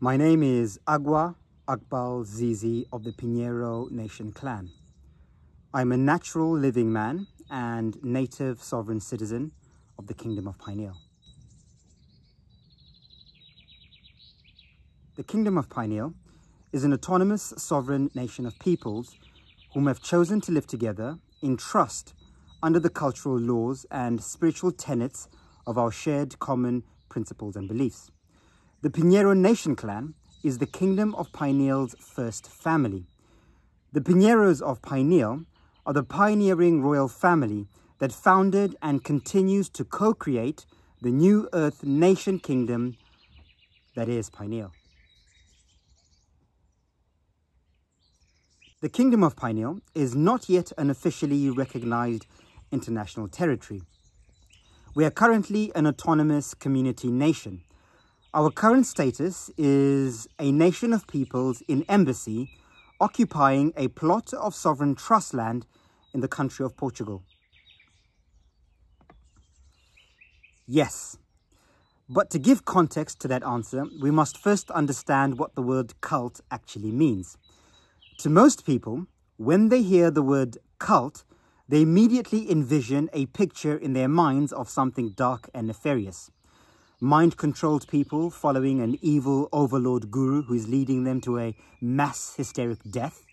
My name is Agua-Akbal-Zizi of the Pinheiro Nation clan. I'm a natural living man and native sovereign citizen of the Kingdom of Pineal. The Kingdom of Pineal is an autonomous sovereign nation of peoples whom have chosen to live together in trust under the cultural laws and spiritual tenets of our shared common principles and beliefs. The Pinheiro Nation clan is the Kingdom of Pineal's first family. The Pinheiros of Pineal are the pioneering royal family that founded and continues to co-create the new Earth nation kingdom that is Pineal. The Kingdom of Pineal is not yet an officially recognized international territory. We are currently an autonomous community nation. Our current status is a nation of peoples in embassy occupying a plot of sovereign trust land in the country of Portugal. Yes, but to give context to that answer, we must first understand what the word cult actually means. To most people, when they hear the word cult, they immediately envision a picture in their minds of something dark and nefarious. Mind-controlled people following an evil overlord guru who is leading them to a mass hysteric death.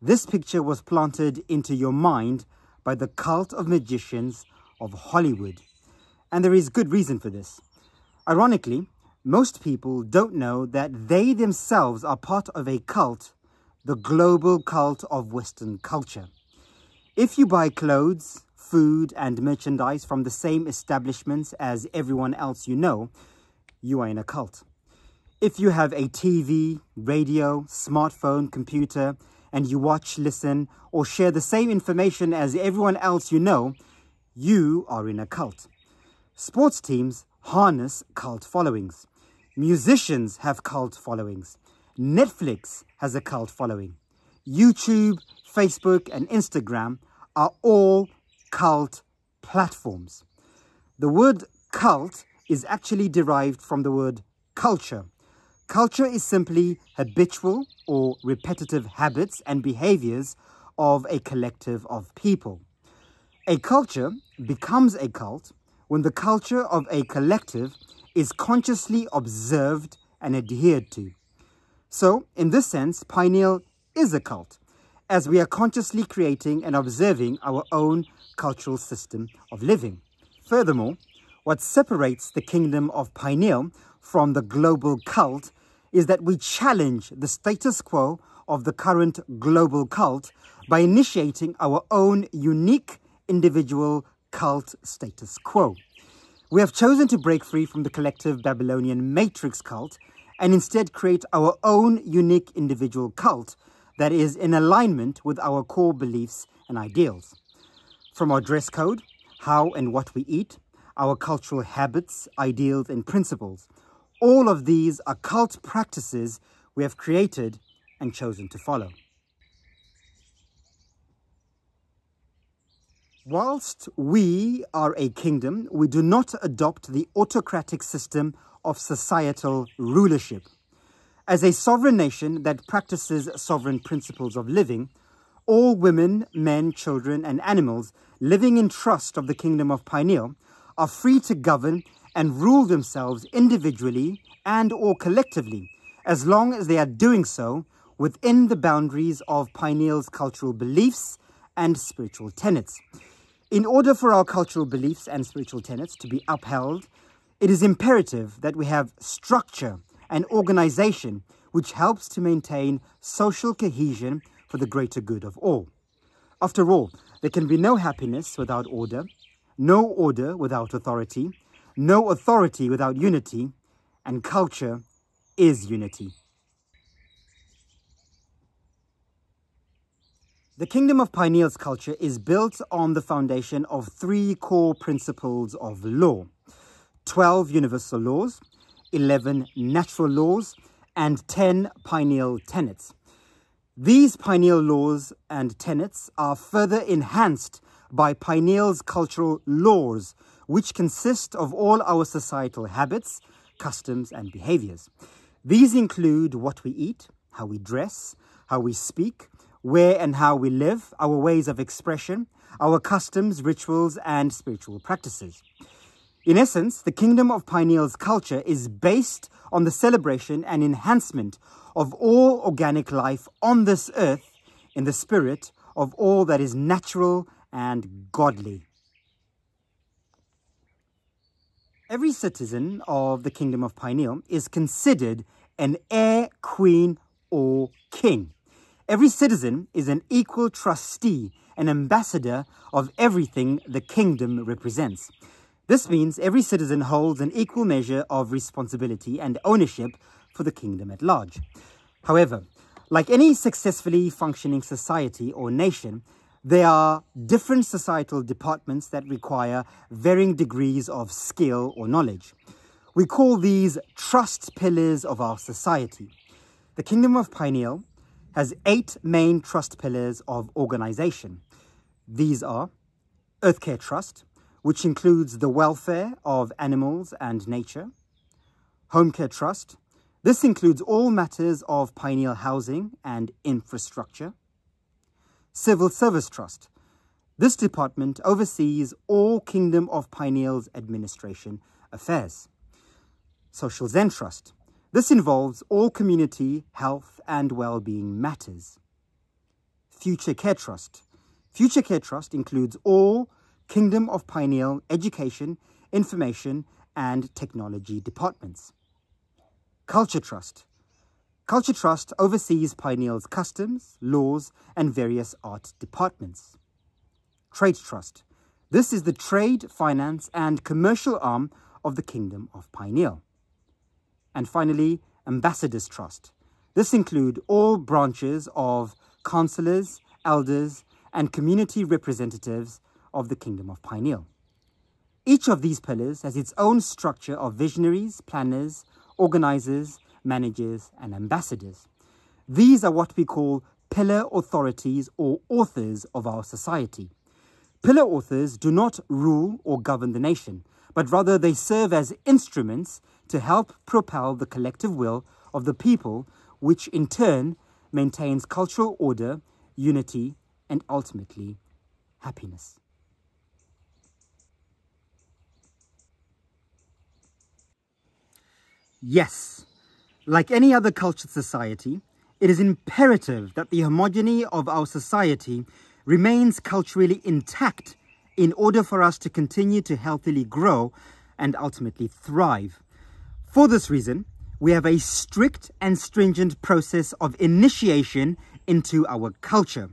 This picture was planted into your mind by the cult of magicians of Hollywood. And there is good reason for this. Ironically, most people don't know that they themselves are part of a cult, the global cult of Western culture. If you buy clothes, food and merchandise from the same establishments as everyone else you know, you are in a cult. If you have a TV, radio, smartphone, computer, and you watch, listen, or share the same information as everyone else you know, you are in a cult. Sports teams harness cult followings. Musicians have cult followings. Netflix has a cult following. YouTube, Facebook, and Instagram are all cult platforms. The word cult is actually derived from the word culture. Culture is simply habitual or repetitive habits and behaviors of a collective of people. A culture becomes a cult when the culture of a collective is consciously observed and adhered to. So, in this sense, Pineal is a cult, as we are consciously creating and observing our own cultural system of living. Furthermore, what separates the Kingdom of Pineal from the global cult is that we challenge the status quo of the current global cult by initiating our own unique individual cult status quo. We have chosen to break free from the collective Babylonian matrix cult and instead create our own unique individual cult that is in alignment with our core beliefs and ideals. From our dress code, how and what we eat, our cultural habits, ideals, and principles, all of these are cult practices we have created and chosen to follow. Whilst we are a kingdom, we do not adopt the autocratic system of societal rulership. As a sovereign nation that practices sovereign principles of living, all women, men, children, and animals living in trust of the Kingdom of Pineal are free to govern and rule themselves individually and or collectively, as long as they are doing so within the boundaries of Pineal's cultural beliefs and spiritual tenets. In order for our cultural beliefs and spiritual tenets to be upheld, it is imperative that we have structure and organization which helps to maintain social cohesion for the greater good of all. After all, there can be no happiness without order, no order without authority, no authority without unity, and culture is unity. The Kingdom of Pineal's culture is built on the foundation of 3 core principles of law: 12 universal laws, 11 natural laws, and 10 pineal tenets. These pineal laws and tenets are further enhanced by Pineal's cultural laws, which consist of all our societal habits, customs, and behaviors. These include what we eat, how we dress, how we speak, where and how we live, our ways of expression, our customs, rituals, and spiritual practices. In essence, the Kingdom of Pineal's culture is based on the celebration and enhancement of all organic life on this earth in the spirit of all that is natural and godly. Every citizen of the Kingdom of Pineal is considered an heir, queen, or king. Every citizen is an equal trustee, an ambassador of everything the kingdom represents. This means every citizen holds an equal measure of responsibility and ownership for the kingdom at large. However, like any successfully functioning society or nation, there are different societal departments that require varying degrees of skill or knowledge. We call these trust pillars of our society. The Kingdom of Pineal has 8 main trust pillars of organization. These are Earth Care Trust, which includes the welfare of animals and nature. Home Care Trust. This includes all matters of pineal housing and infrastructure. Civil Service Trust. This department oversees all Kingdom of Pineal's administration affairs. Social Zen Trust. This involves all community, health and well-being matters. Future Care Trust. Future Care Trust includes all Kingdom of Pineal education, information and technology departments. Culture Trust. Culture Trust oversees Pineal's customs, laws, and various art departments. Trade Trust. This is the trade, finance, and commercial arm of the Kingdom of Pineal. And finally, Ambassadors Trust. This includes all branches of councillors, elders, and community representatives of the Kingdom of Pineal. Each of these pillars has its own structure of visionaries, planners, organizers, managers, and ambassadors. These are what we call pillar authorities or authors of our society. Pillar authors do not rule or govern the nation, but rather they serve as instruments to help propel the collective will of the people, which in turn maintains cultural order, unity, and ultimately happiness. Yes, like any other cultured society, it is imperative that the homogeny of our society remains culturally intact in order for us to continue to healthily grow and ultimately thrive. For this reason, we have a strict and stringent process of initiation into our culture.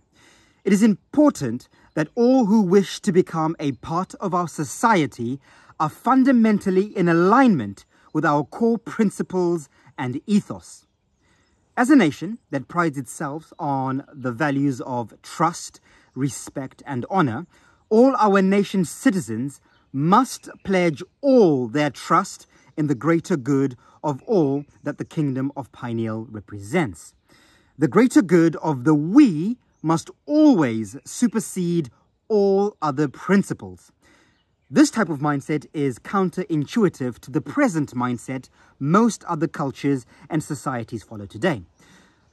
It is important that all who wish to become a part of our society are fundamentally in alignment with our core principles and ethos. As a nation that prides itself on the values of trust, respect, and honor, all our nation's citizens must pledge all their trust in the greater good of all that the Kingdom of Pineal represents. The greater good of the we must always supersede all other principles. This type of mindset is counterintuitive to the present mindset most other cultures and societies follow today.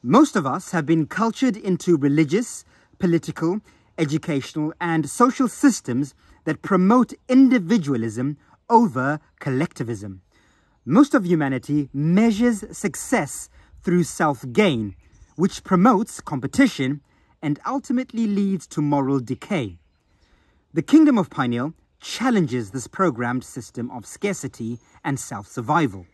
Most of us have been cultured into religious, political, educational, and social systems that promote individualism over collectivism. Most of humanity measures success through self-gain, which promotes competition and ultimately leads to moral decay. The Kingdom of Pineal challenges this programmed system of scarcity and self-survival.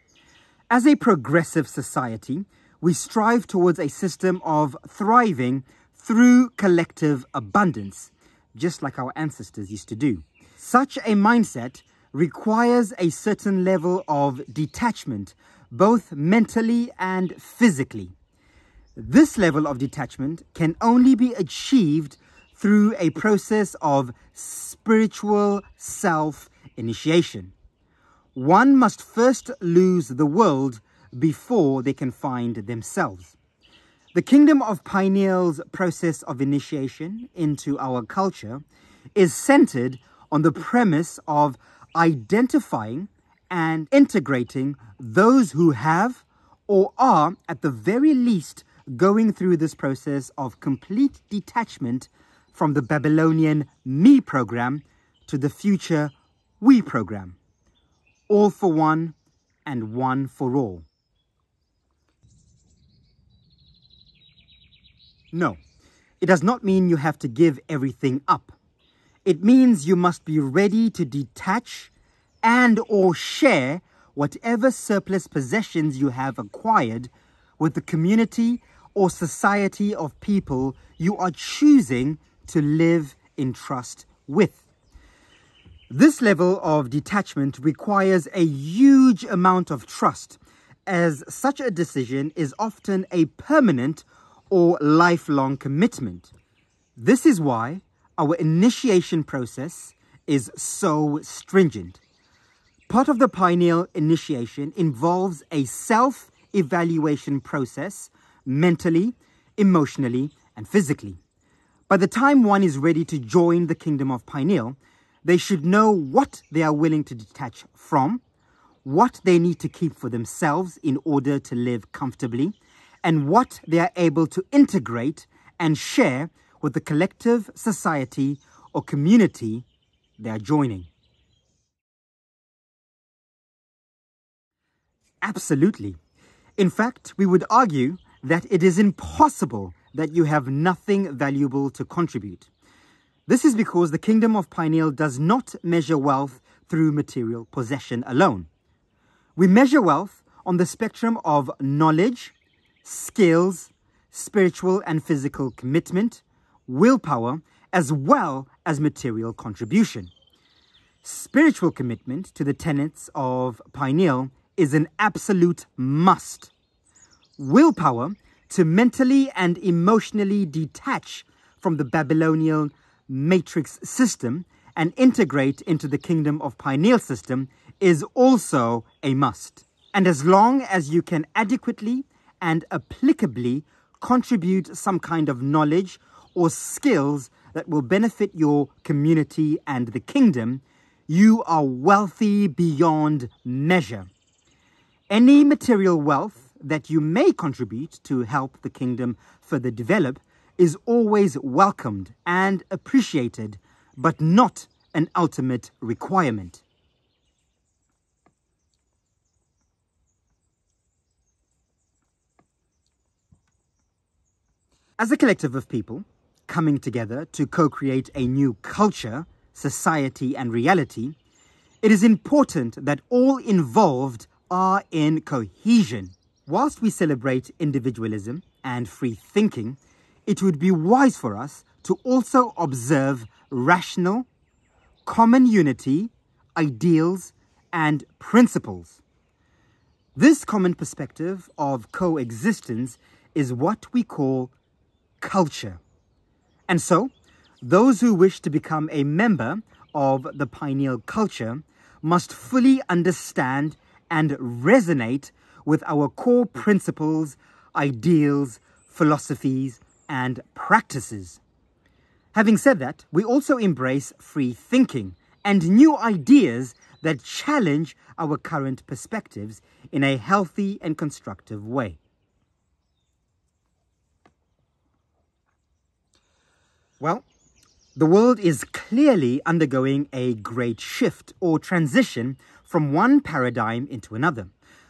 As a progressive society, we strive towards a system of thriving through collective abundance, just like our ancestors used to do. Such a mindset requires a certain level of detachment, both mentally and physically. This level of detachment can only be achieved through a process of spiritual self-initiation. One must first lose the world before they can find themselves. The Kingdom of Pineal's process of initiation into our culture is centered on the premise of identifying and integrating those who have or are at the very least going through this process of complete detachment from the Babylonian me program to the future we program. All for one and one for all. No, it does not mean you have to give everything up. It means you must be ready to detach and or share whatever surplus possessions you have acquired with the community or society of people you are choosing to live in trust with. This level of detachment requires a huge amount of trust, as such a decision is often a permanent or lifelong commitment. This is why our initiation process is so stringent. Part of the pineal initiation involves a self-evaluation process, mentally, emotionally, and physically. By the time one is ready to join the Kingdom of Pineal, they should know what they are willing to detach from, what they need to keep for themselves in order to live comfortably, and what they are able to integrate and share with the collective society or community they are joining. Absolutely. In fact, we would argue that it is impossible that you have nothing valuable to contribute. This is because the Kingdom of Pineal does not measure wealth through material possession alone. We measure wealth on the spectrum of knowledge, skills, spiritual and physical commitment, willpower, as well as material contribution. Spiritual commitment to the tenets of Pineal is an absolute must. Willpower to mentally and emotionally detach from the Babylonian matrix system and integrate into the Kingdom of Pineal system is also a must. And as long as you can adequately and applicably contribute some kind of knowledge or skills that will benefit your community and the kingdom, you are wealthy beyond measure. Any material wealth that you may contribute to help the kingdom further develop is always welcomed and appreciated, but not an ultimate requirement. As a collective of people coming together to co-create a new culture, society, and reality, it is important that all involved are in cohesion. Whilst we celebrate individualism and free thinking, it would be wise for us to also observe rational, common unity, ideals, and principles. This common perspective of coexistence is what we call culture. And so, those who wish to become a member of the Pineal culture must fully understand and resonate with our core principles, ideals, philosophies, and practices. Having said that, we also embrace free thinking and new ideas that challenge our current perspectives in a healthy and constructive way. Well, the world is clearly undergoing a great shift or transition from one paradigm into another.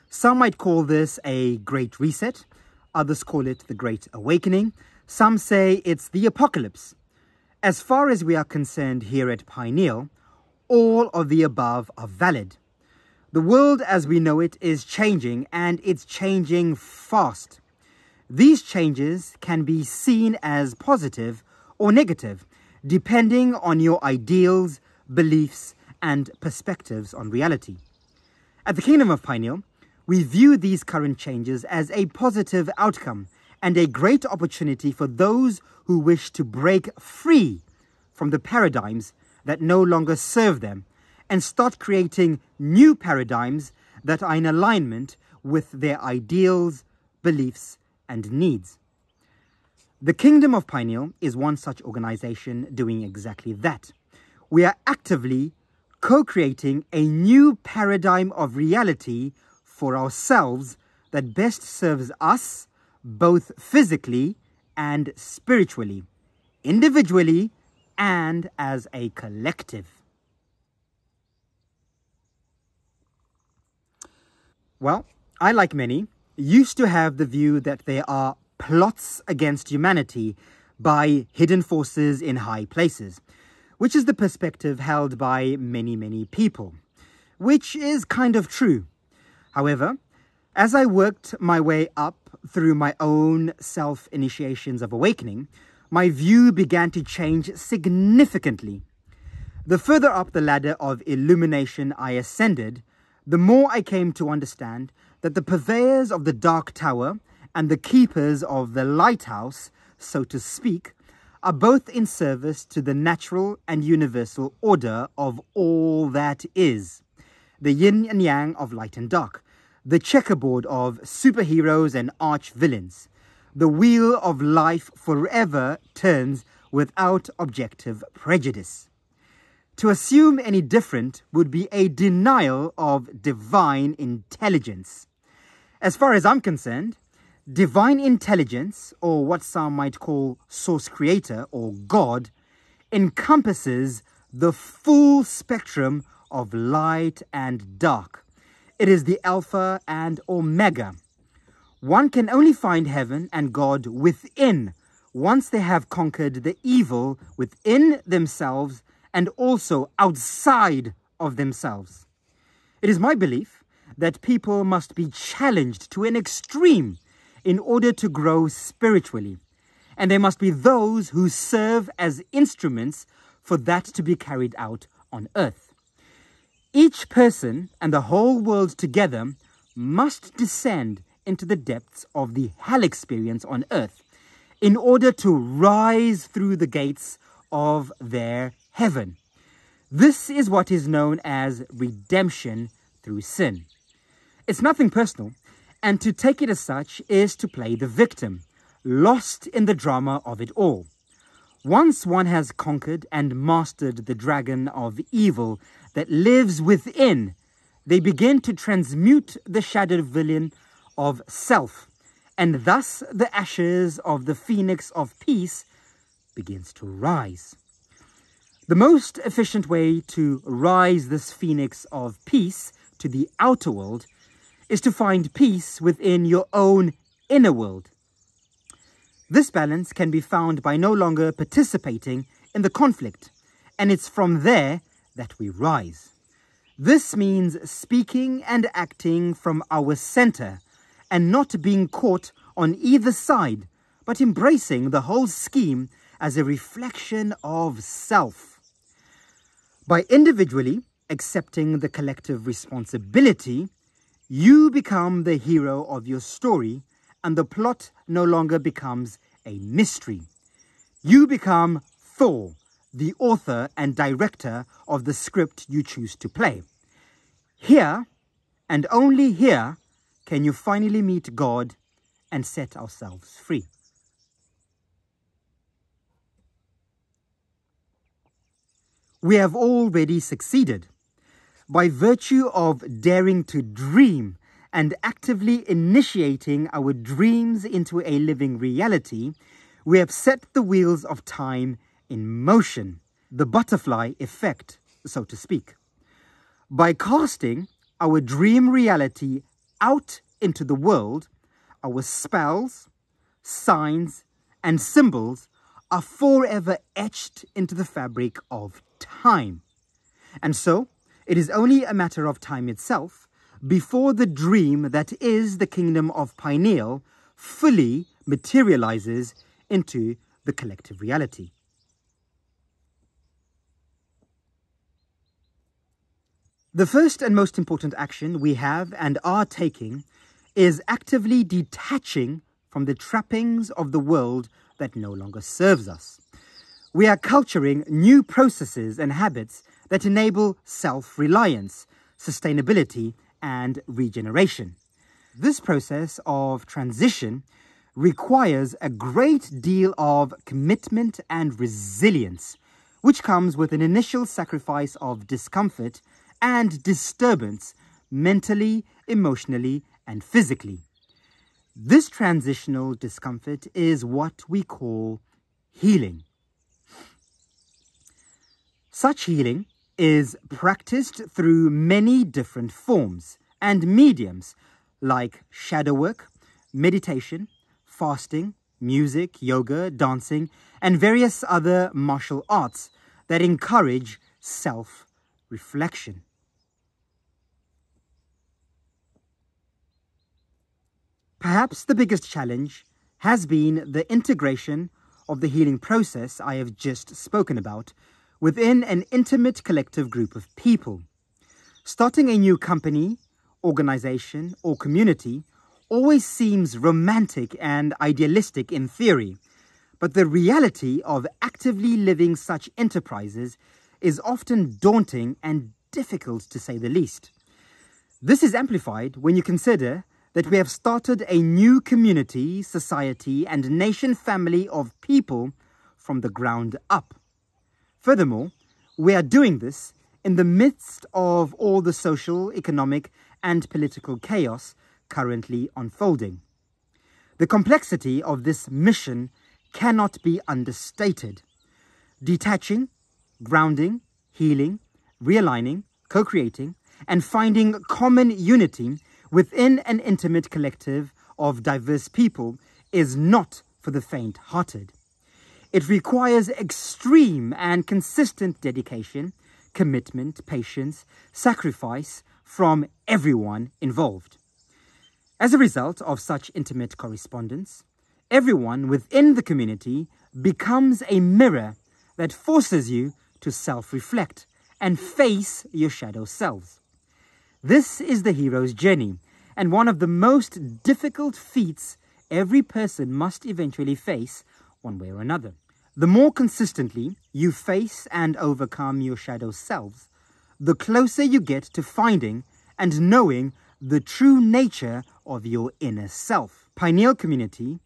Some might call this a great reset, others call it the Great Awakening, some say it's the apocalypse. As far as we are concerned here at Pineal, all of the above are valid. The world as we know it is changing, and it's changing fast. These changes can be seen as positive or negative, depending on your ideals, beliefs, and perspectives on reality. At the Kingdom of Pineal, we view these current changes as a positive outcome and a great opportunity for those who wish to break free from the paradigms that no longer serve them and start creating new paradigms that are in alignment with their ideals, beliefs, and needs. The Kingdom of Pineal is one such organization doing exactly that. We are actively co-creating a new paradigm of reality for ourselves that best serves us both physically and spiritually, individually and as a collective. Well, I, like many, used to have the view that there are plots against humanity by hidden forces in high places, which is the perspective held by many people, which is kind of true. However, as I worked my way up through my own self-initiations of awakening, my view began to change significantly. The further up the ladder of illumination I ascended, the more I came to understand that the purveyors of the Dark Tower and the keepers of the lighthouse, so to speak, are both in service to the natural and universal order of all that is, the yin and yang of light and dark, the checkerboard of superheroes and arch-villains. The wheel of life forever turns without objective prejudice. To assume any different would be a denial of divine intelligence. As far as I'm concerned, divine intelligence, or what some might call source creator or God, encompasses the full spectrum of light and dark. It is the Alpha and Omega. One can only find heaven and God within, once they have conquered the evil within themselves and also outside of themselves. It is my belief that people must be challenged to an extreme in order to grow spiritually, and there must be those who serve as instruments for that to be carried out on earth. Each person and the whole world together must descend into the depths of the hell experience on earth in order to rise through the gates of their heaven. This is what is known as redemption through sin. It's nothing personal, and to take it as such is to play the victim, lost in the drama of it all. Once one has conquered and mastered the dragon of evil that lives within, they begin to transmute the shadowed villain of self, and thus the ashes of the phoenix of peace begins to rise. The most efficient way to rise this phoenix of peace to the outer world is to find peace within your own inner world. This balance can be found by no longer participating in the conflict, and it's from there that we rise. This means speaking and acting from our center, and not being caught on either side, but embracing the whole scheme as a reflection of self. By individually accepting the collective responsibility, you become the hero of your story, and the plot no longer becomes a mystery. You become Thor, the author and director of the script you choose to play. Here, and only here, can you finally meet God and set ourselves free. We have already succeeded. By virtue of daring to dream and actively initiating our dreams into a living reality, we have set the wheels of time in motion, the butterfly effect, so to speak. By casting our dream reality out into the world, our spells, signs, and symbols are forever etched into the fabric of time. And so, it is only a matter of time itself before the dream that is the Kingdom of Pineal fully materializes into the collective reality. The first and most important action we have and are taking is actively detaching from the trappings of the world that no longer serves us. We are culturing new processes and habits that enable self-reliance, sustainability, and regeneration. This process of transition requires a great deal of commitment and resilience, which comes with an initial sacrifice of discomfort and disturbance mentally, emotionally, and physically. This transitional discomfort is what we call healing. Such healing is practiced through many different forms and mediums like shadow work, meditation, fasting, music, yoga, dancing, and various other martial arts that encourage self-reflection. Perhaps the biggest challenge has been the integration of the healing process I have just spoken about within an intimate collective group of people. Starting a new company, organization, or community always seems romantic and idealistic in theory, but the reality of actively living such enterprises is often daunting and difficult, to say the least. This is amplified when you consider that we have started a new community, society, and nation family of people from the ground up. Furthermore, we are doing this in the midst of all the social, economic, and political chaos currently unfolding. The complexity of this mission cannot be understated. Detaching, grounding, healing, realigning, co-creating, and finding common unity within an intimate collective of diverse people is not for the faint-hearted. It requires extreme and consistent dedication, commitment, patience, sacrifice from everyone involved. As a result of such intimate correspondence, everyone within the community becomes a mirror that forces you to self-reflect and face your shadow selves. This is the hero's journey, and one of the most difficult feats every person must eventually face one way or another. The more consistently you face and overcome your shadow selves, the closer you get to finding and knowing the true nature of your inner self. Pineal community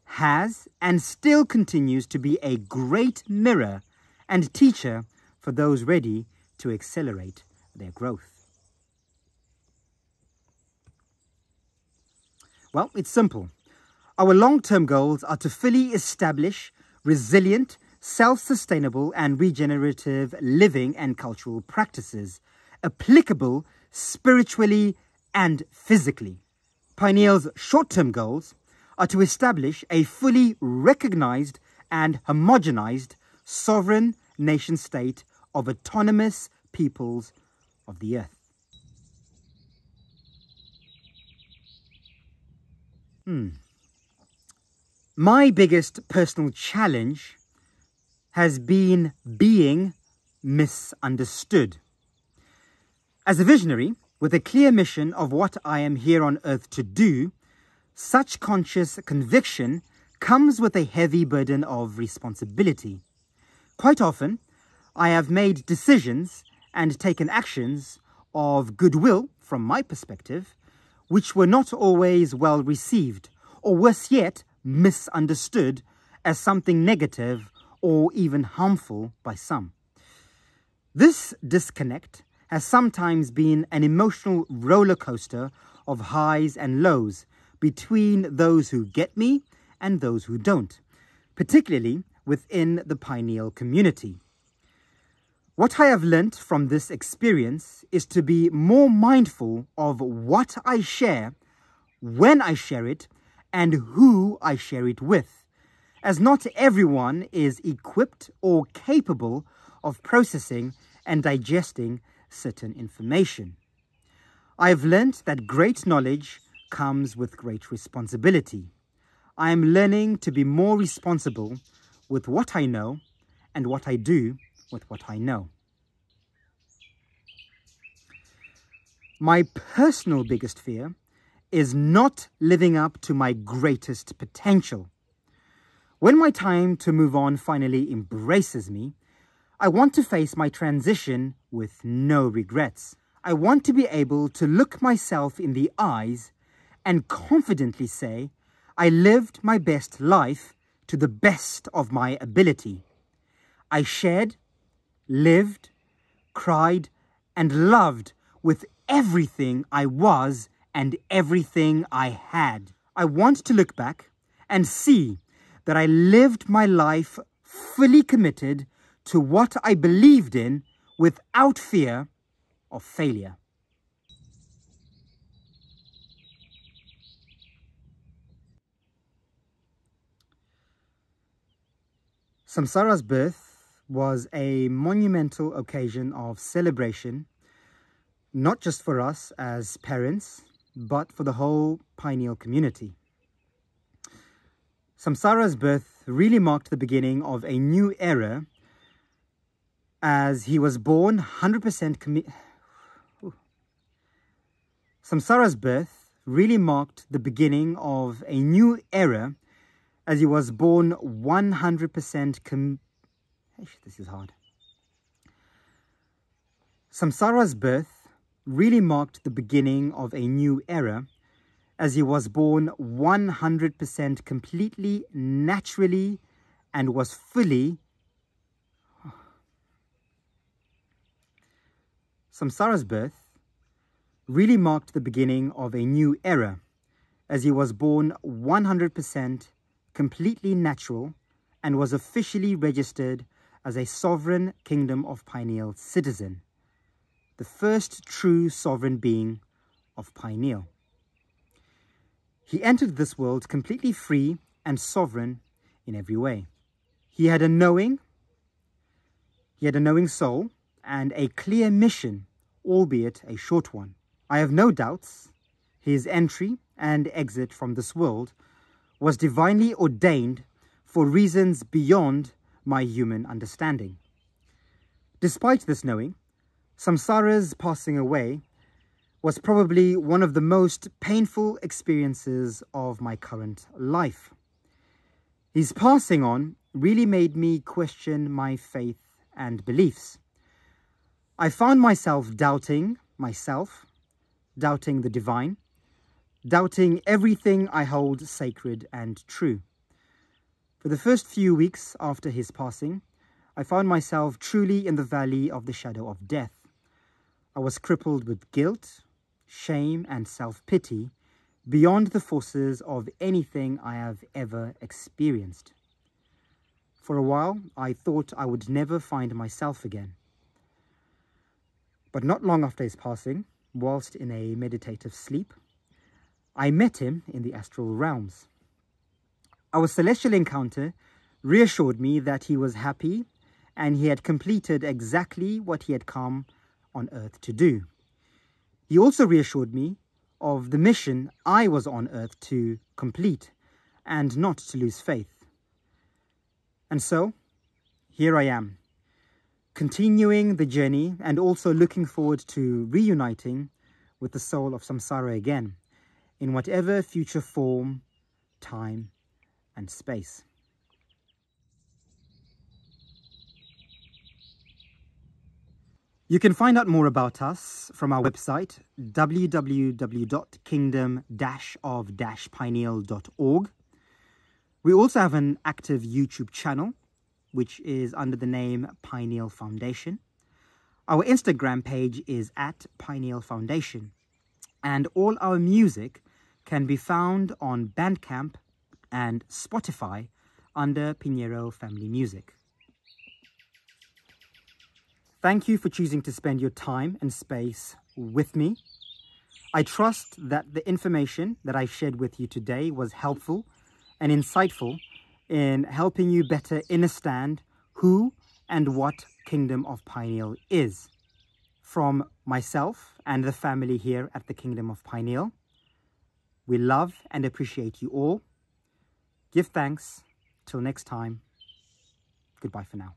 has and still continues to be a great mirror and teacher for those ready to accelerate their growth. Well, it's simple. Our long-term goals are to fully establish resilient, self-sustainable and regenerative living and cultural practices, applicable spiritually and physically. Pineal's short-term goals are to establish a fully recognized and homogenized sovereign nation-state of autonomous peoples of the earth. My biggest personal challenge has been being misunderstood. As a visionary, with a clear mission of what I am here on earth to do, such conscious conviction comes with a heavy burden of responsibility. Quite often, I have made decisions and taken actions of goodwill, from my perspective, which were not always well received, or worse yet, misunderstood as something negative or even harmful by some. This disconnect has sometimes been an emotional roller coaster of highs and lows between those who get me and those who don't, particularly within the pineal community. What I have learnt from this experience is to be more mindful of what I share, when I share it, and who I share it with, as not everyone is equipped or capable of processing and digesting certain information. I have learnt that great knowledge comes with great responsibility. I am learning to be more responsible with what I know and what I do with what I know. My personal biggest fear is not living up to my greatest potential. When my time to move on finally embraces me, I want to face my transition with no regrets. I want to be able to look myself in the eyes and confidently say, I lived my best life to the best of my ability. I shared, lived, cried, and loved with everything I was and everything I had. I want to look back and see that I lived my life fully committed to what I believed in without fear of failure. Samsara's birth was a monumental occasion of celebration, not just for us as parents, but for the whole pineal community. Samsara's birth really marked the beginning of a new era, as he was born 100% Samsara's birth really marked the beginning of a new era, as he was born 100% This is hard. Samsara's birth really marked the beginning of a new era, as he was born 100% completely naturally and was fully... Samsara's birth really marked the beginning of a new era, as he was born 100% completely natural and was officially registered as a sovereign Kingdom of Pineal citizen, the first true sovereign being of Pineal. He entered this world completely free and sovereign in every way. He had a knowing soul and a clear mission, albeit a short one. I have no doubts his entry and exit from this world was divinely ordained for reasons beyond my human understanding. Despite this knowing, Samsara's passing away was probably one of the most painful experiences of my current life. His passing on really made me question my faith and beliefs. I found myself doubting myself, doubting the divine, doubting everything I hold sacred and true. For the first few weeks after his passing, I found myself truly in the valley of the shadow of death. I was crippled with guilt, shame, and self-pity beyond the forces of anything I have ever experienced. For a while, I thought I would never find myself again. But not long after his passing, whilst in a meditative sleep, I met him in the astral realms. Our celestial encounter reassured me that he was happy and he had completed exactly what he had come on earth to do. He also reassured me of the mission I was on earth to complete and not to lose faith. And so, here I am, continuing the journey and also looking forward to reuniting with the soul of Samsara again, in whatever future form, time, and space. You can find out more about us from our website, www.kingdom-of-pineal.org. We also have an active YouTube channel, which is under the name Pineal Foundation. Our Instagram page is @Pineal Foundation, and all our music can be found on Bandcamp and Spotify under Pinheiro Family Music. Thank you for choosing to spend your time and space with me. I trust that the information that I shared with you today was helpful and insightful in helping you better understand who and what Kingdom of Pineal is. From myself and the family here at the Kingdom of Pineal, we love and appreciate you all. Give thanks. Till next time. Goodbye for now.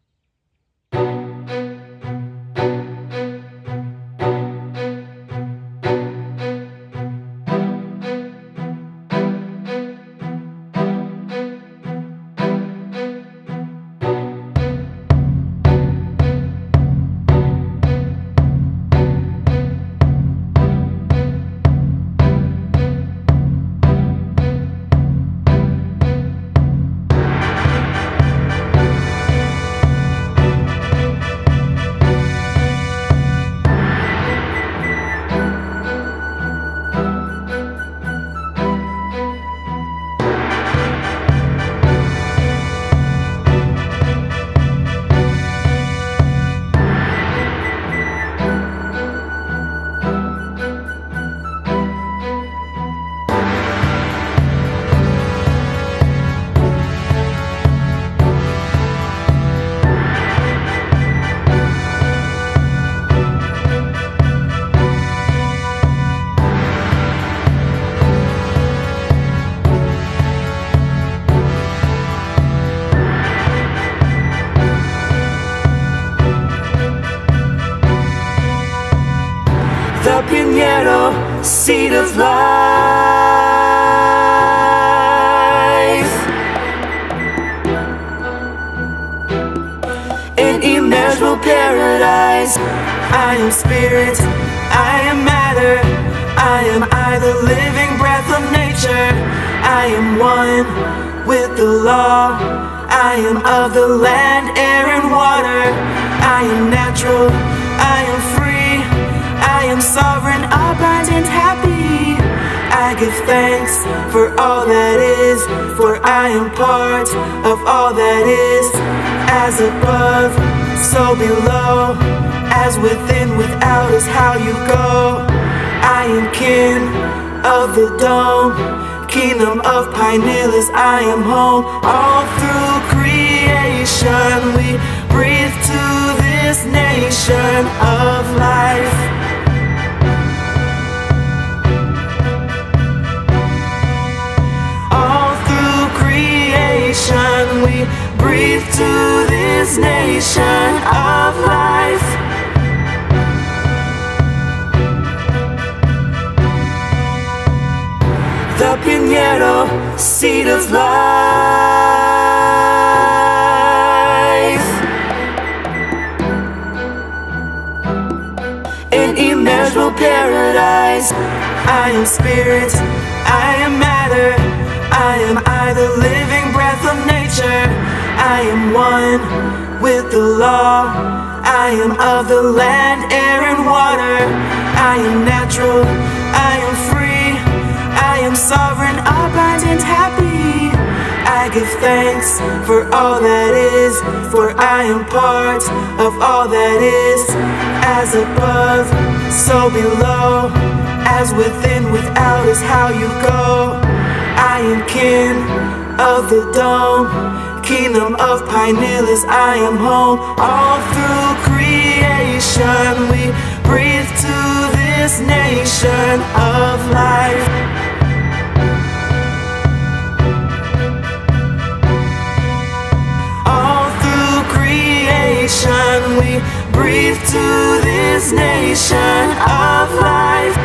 Pinheiro, seed of life. An immeasurable paradise. I am spirit, I am matter, I am the living breath of nature. I am one with the law, I am of the land, air and water. I am natural, I am free, I am sovereign, abundant, happy. I give thanks for all that is, for I am part of all that is. As above, so below, as within, without is how you go. I am kin of the dome, Kingdom of Pineals, I am home. All through creation we breathe to this nation of life. All through creation we breathe to this nation of life. The Pinheiro, seed of life. An immeasurable paradise. I am spirit, I am matter, I am the living breath of nature. I am one with the law, I am of the land, air and water. I am natural, I am free, I am sovereign, abundant, happy. I give thanks for all that is, for I am part of all that is. As above, so below, as within, without is how you go. I am kin of the dome, Kingdom of Pineals, I am home. All through creation we breathe to this nation of life. We breathe to this nation of life.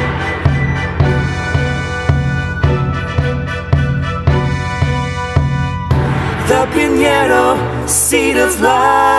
The Pinheiro, seed of life.